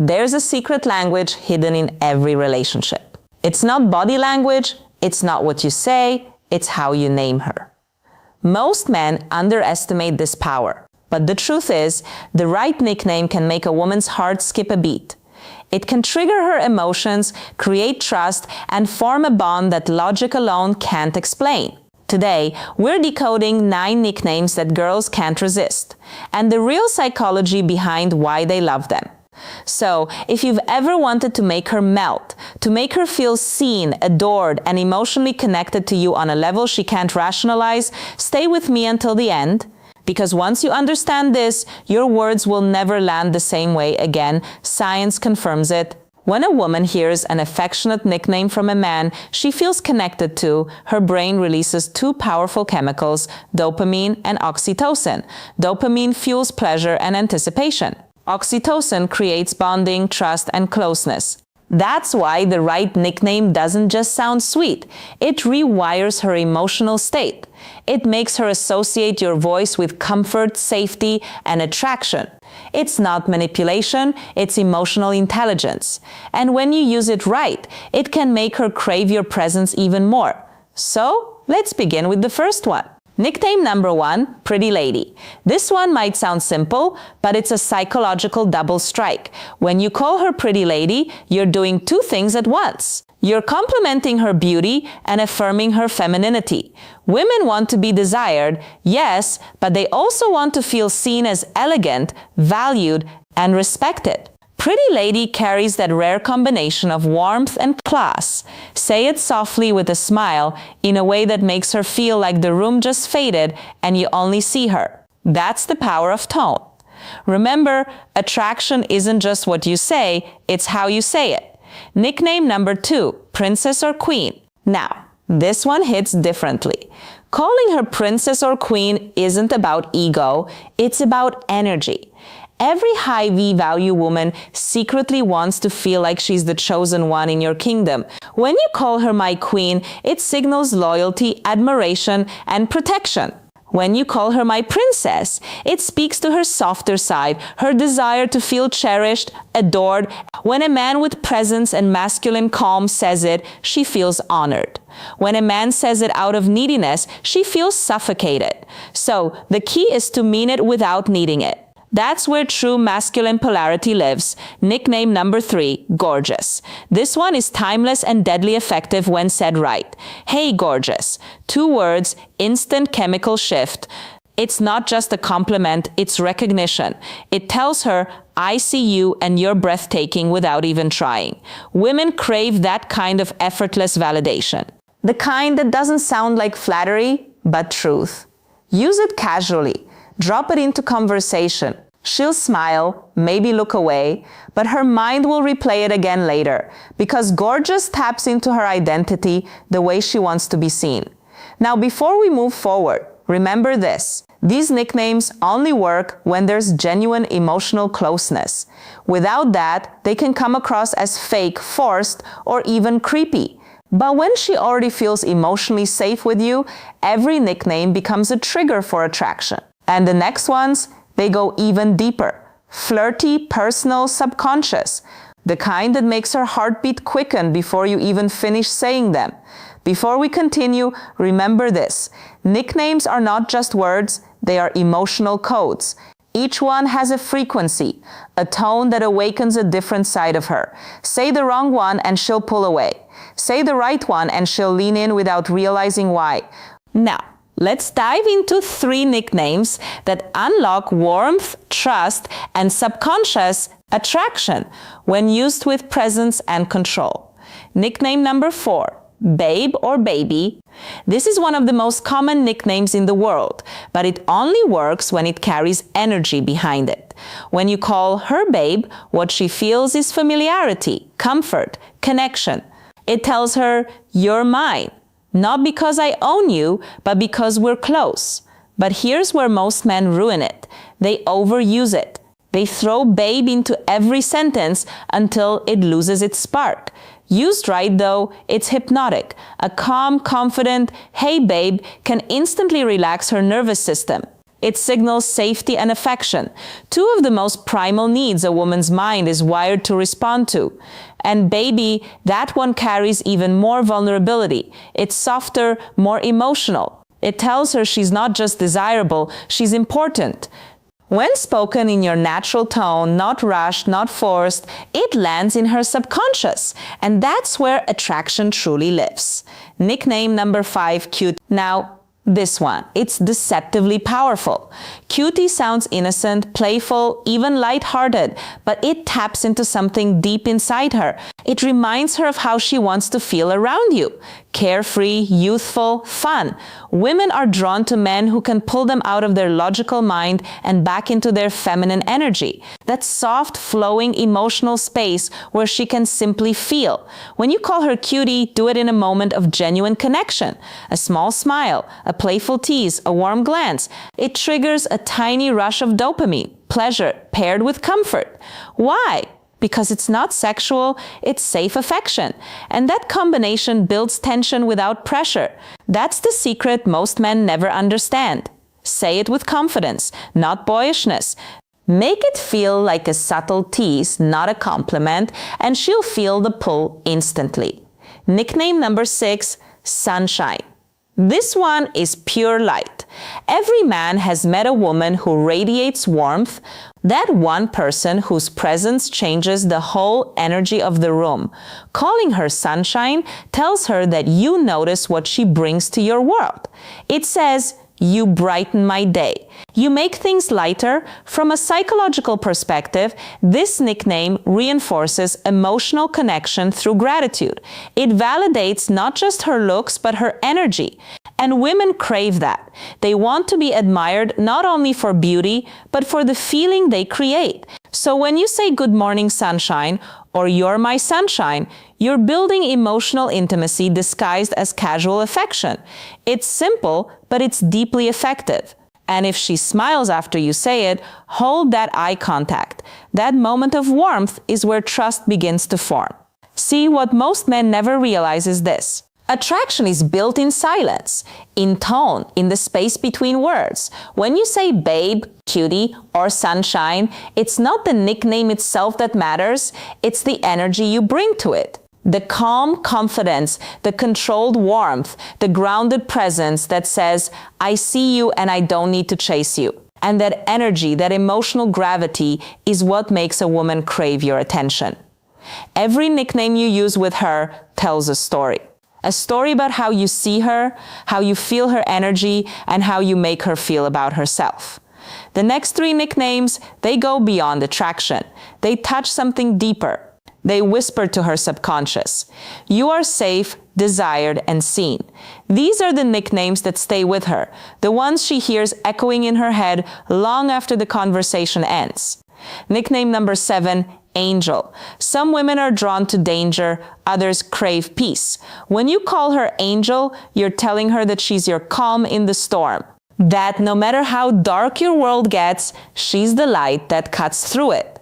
There's a secret language hidden in every relationship. It's not body language, it's not what you say, it's how you name her. Most men underestimate this power, but the truth is, the right nickname can make a woman's heart skip a beat. It can trigger her emotions, create trust, and form a bond that logic alone can't explain. Today, we're decoding 9 nicknames that girls can't resist, and the real psychology behind why they love them. So, if you've ever wanted to make her melt, to make her feel seen, adored, and emotionally connected to you on a level she can't rationalize, stay with me until the end. Because once you understand this, your words will never land the same way again. Science confirms it. When a woman hears an affectionate nickname from a man she feels connected to, her brain releases 2 powerful chemicals, dopamine and oxytocin. Dopamine fuels pleasure and anticipation. Oxytocin creates bonding, trust, and closeness. That's why the right nickname doesn't just sound sweet. It rewires her emotional state. It makes her associate your voice with comfort, safety, and attraction. It's not manipulation, it's emotional intelligence. And when you use it right, it can make her crave your presence even more. So, let's begin with the first one. Nickname number 1, Pretty Lady. This one might sound simple, but it's a psychological double strike. When you call her Pretty Lady, you're doing 2 things at once. You're complimenting her beauty and affirming her femininity. Women want to be desired, yes, but they also want to feel seen as elegant, valued, and respected. Pretty Lady carries that rare combination of warmth and class. Say it softly with a smile in a way that makes her feel like the room just faded and you only see her. That's the power of tone. Remember, attraction isn't just what you say, it's how you say it. Nickname number 2, Princess or Queen. Now, this one hits differently. Calling her Princess or Queen isn't about ego, it's about energy. Every high V-value woman secretly wants to feel like she's the chosen one in your kingdom. When you call her my queen, it signals loyalty, admiration, and protection. When you call her my princess, it speaks to her softer side, her desire to feel cherished, adored. When a man with presence and masculine calm says it, she feels honored. When a man says it out of neediness, she feels suffocated. So, the key is to mean it without needing it. That's where true masculine polarity lives. Nickname number 3, Gorgeous. This one is timeless and deadly effective when said right. Hey, gorgeous. 2 words, instant chemical shift. It's not just a compliment, it's recognition. It tells her, I see you and you're breathtaking without even trying. Women crave that kind of effortless validation. The kind that doesn't sound like flattery, but truth. Use it casually. Drop it into conversation. She'll smile, maybe look away, but her mind will replay it again later, because gorgeous taps into her identity the way she wants to be seen. Now, before we move forward, remember this. These nicknames only work when there's genuine emotional closeness. Without that, they can come across as fake, forced, or even creepy. But when she already feels emotionally safe with you, every nickname becomes a trigger for attraction. And the next ones, they go even deeper. Flirty, personal, subconscious. The kind that makes her heartbeat quicken before you even finish saying them. Before we continue, remember this. Nicknames are not just words, they are emotional codes. Each one has a frequency, a tone that awakens a different side of her. Say the wrong one and she'll pull away. Say the right one and she'll lean in without realizing why. Now, let's dive into 3 nicknames that unlock warmth, trust, and subconscious attraction when used with presence and control. Nickname number 4, Babe or Baby. This is one of the most common nicknames in the world, but it only works when it carries energy behind it. When you call her babe, what she feels is familiarity, comfort, connection. It tells her, you're mine. Not because I own you, but because we're close. But here's where most men ruin it. They overuse it. They throw babe into every sentence until it loses its spark. Used right, though, it's hypnotic. A calm, confident, hey babe, can instantly relax her nervous system. It signals safety and affection, two of the most primal needs a woman's mind is wired to respond to. And baby, that one carries even more vulnerability. It's softer, more emotional. It tells her she's not just desirable, she's important. When spoken in your natural tone, not rushed, not forced, it lands in her subconscious. And that's where attraction truly lives. Nickname number 5, cute. Now, this one, it's deceptively powerful. Cutie sounds innocent, playful, even lighthearted, but it taps into something deep inside her. It reminds her of how she wants to feel around you. Carefree, youthful, fun. Women are drawn to men who can pull them out of their logical mind and back into their feminine energy. That soft, flowing, emotional space where she can simply feel. When you call her cutie, do it in a moment of genuine connection. A small smile, a playful tease, a warm glance. It triggers a tiny rush of dopamine, pleasure paired with comfort. Why? Because it's not sexual, it's safe affection. And that combination builds tension without pressure. That's the secret most men never understand. Say it with confidence, not boyishness. Make it feel like a subtle tease, not a compliment, and she'll feel the pull instantly. Nickname number 6, sunshine. This one is pure light. Every man has met a woman who radiates warmth, that one person whose presence changes the whole energy of the room. Calling her sunshine tells her that you notice what she brings to your world. It says, you brighten my day. You make things lighter. From a psychological perspective, this nickname reinforces emotional connection through gratitude. It validates not just her looks, but her energy. And women crave that. They want to be admired not only for beauty, but for the feeling they create. So when you say good morning sunshine, or you're my sunshine, you're building emotional intimacy disguised as casual affection. It's simple, but it's deeply effective. And if she smiles after you say it, hold that eye contact. That moment of warmth is where trust begins to form. See, what most men never realize is this. Attraction is built in silence, in tone, in the space between words. When you say babe, cutie, or sunshine, it's not the nickname itself that matters, it's the energy you bring to it. The calm confidence, the controlled warmth, the grounded presence that says, I see you and I don't need to chase you. And that energy, that emotional gravity is what makes a woman crave your attention. Every nickname you use with her tells a story. A story about how you see her, how you feel her energy, and how you make her feel about herself. The next 3 nicknames, they go beyond attraction. They touch something deeper. They whisper to her subconscious. You are safe, desired, and seen. These are the nicknames that stay with her, the ones she hears echoing in her head long after the conversation ends. Nickname number 7, Angel. Some women are drawn to danger, others crave peace. When you call her Angel, you're telling her that she's your calm in the storm. That no matter how dark your world gets, she's the light that cuts through it.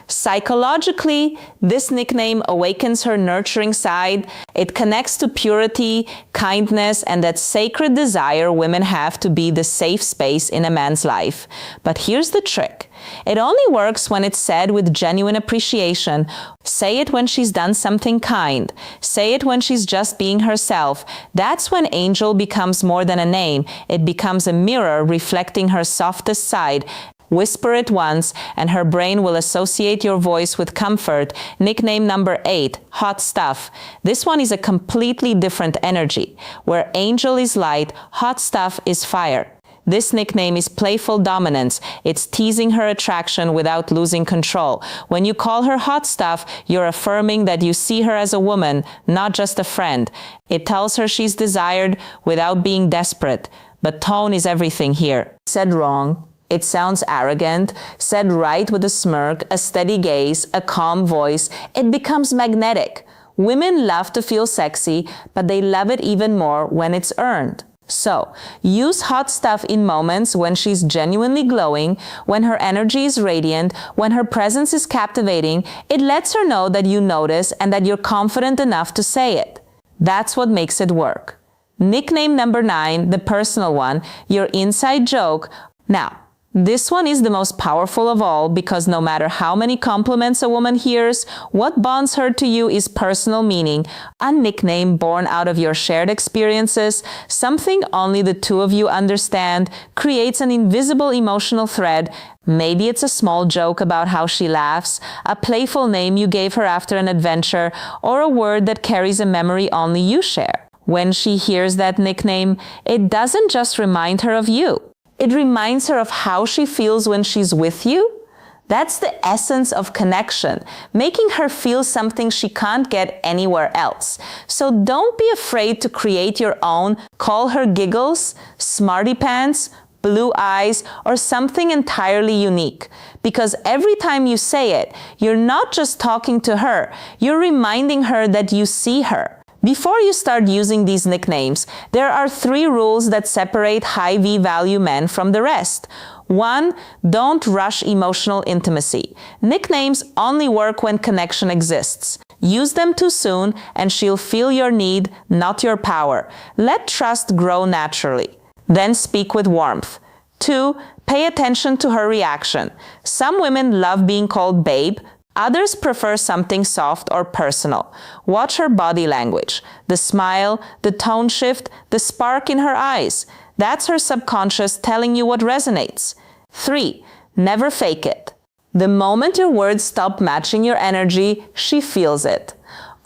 Psychologically, this nickname awakens her nurturing side. It connects to purity, kindness, and that sacred desire women have to be the safe space in a man's life. But here's the trick. It only works when it's said with genuine appreciation. Say it when she's done something kind. Say it when she's just being herself. That's when Angel becomes more than a name. It becomes a mirror reflecting her softest side. Whisper it once, and her brain will associate your voice with comfort. Nickname number 8, Hot Stuff. This one is a completely different energy. Where Angel is light, Hot Stuff is fire. This nickname is playful dominance. It's teasing her attraction without losing control. When you call her hot stuff, you're affirming that you see her as a woman, not just a friend. It tells her she's desired without being desperate. But tone is everything here. Said wrong. It sounds arrogant. Said right with a smirk, a steady gaze, a calm voice. It becomes magnetic. Women love to feel sexy, but they love it even more when it's earned. So, use hot stuff in moments when she's genuinely glowing, when her energy is radiant, when her presence is captivating. It lets her know that you notice and that you're confident enough to say it. That's what makes it work. Nickname number 9, the personal one, your inside joke. Now, This one is the most powerful of all because no matter how many compliments a woman hears, what bonds her to you is personal meaning, a nickname born out of your shared experiences, something only the two of you understand, creates an invisible emotional thread. Maybe it's a small joke about how she laughs, a playful name you gave her after an adventure, or a word that carries a memory only you share. When she hears that nickname, it doesn't just remind her of you. It reminds her of how she feels when she's with you. That's the essence of connection, making her feel something she can't get anywhere else. So don't be afraid to create your own. Call her Giggles, Smarty Pants, Blue Eyes, or something entirely unique. Because every time you say it, you're not just talking to her, you're reminding her that you see her. Before you start using these nicknames, there are 3 rules that separate high V-value men from the rest. 1. Don't rush emotional intimacy. Nicknames only work when connection exists. Use them too soon and she'll feel your need, not your power. Let trust grow naturally. Then speak with warmth. 2. Pay attention to her reaction. Some women love being called babe. Others prefer something soft or personal. Watch her body language, the smile, the tone shift, the spark in her eyes. That's her subconscious telling you what resonates. 3. Never fake it. The moment your words stop matching your energy, she feels it.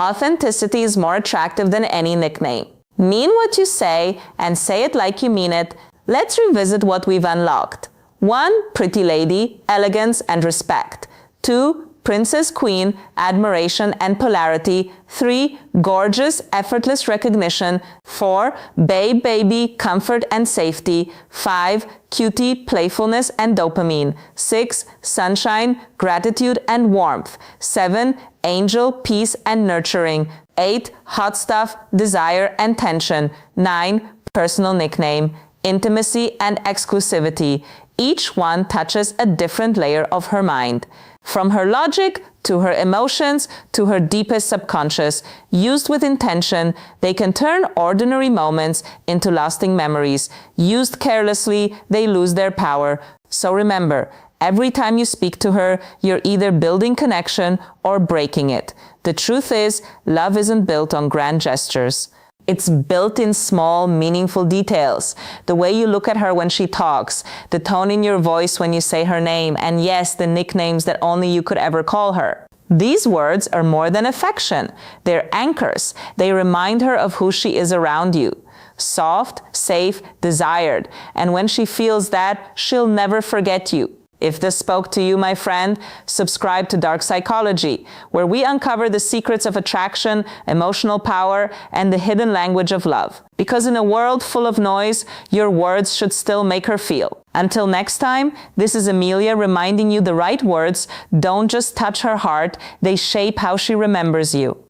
Authenticity is more attractive than any nickname. Mean what you say and say it like you mean it. Let's revisit what we've unlocked. 1. Pretty lady, elegance and respect. 2. Princess Queen, admiration and polarity. 3. Gorgeous, effortless recognition. 4. Babe, baby, comfort and safety. 5. Cutie, playfulness and dopamine. 6. Sunshine, gratitude and warmth. 7. Angel, peace and nurturing. 8. Hot stuff, desire and tension. 9. Personal nickname, intimacy and exclusivity. Each one touches a different layer of her mind. From her logic, to her emotions, to her deepest subconscious, used with intention, they can turn ordinary moments into lasting memories. Used carelessly, they lose their power. So remember, every time you speak to her, you're either building connection or breaking it. The truth is, love isn't built on grand gestures. It's built in small, meaningful details. The way you look at her when she talks, the tone in your voice when you say her name, and yes, the nicknames that only you could ever call her. These words are more than affection. They're anchors. They remind her of who she is around you. Soft, safe, desired. And when she feels that, she'll never forget you. If this spoke to you, my friend, subscribe to Dark Psychology, where we uncover the secrets of attraction, emotional power, and the hidden language of love. Because in a world full of noise, your words should still make her feel. Until next time, this is Amelia reminding you the right words don't just touch her heart, they shape how she remembers you.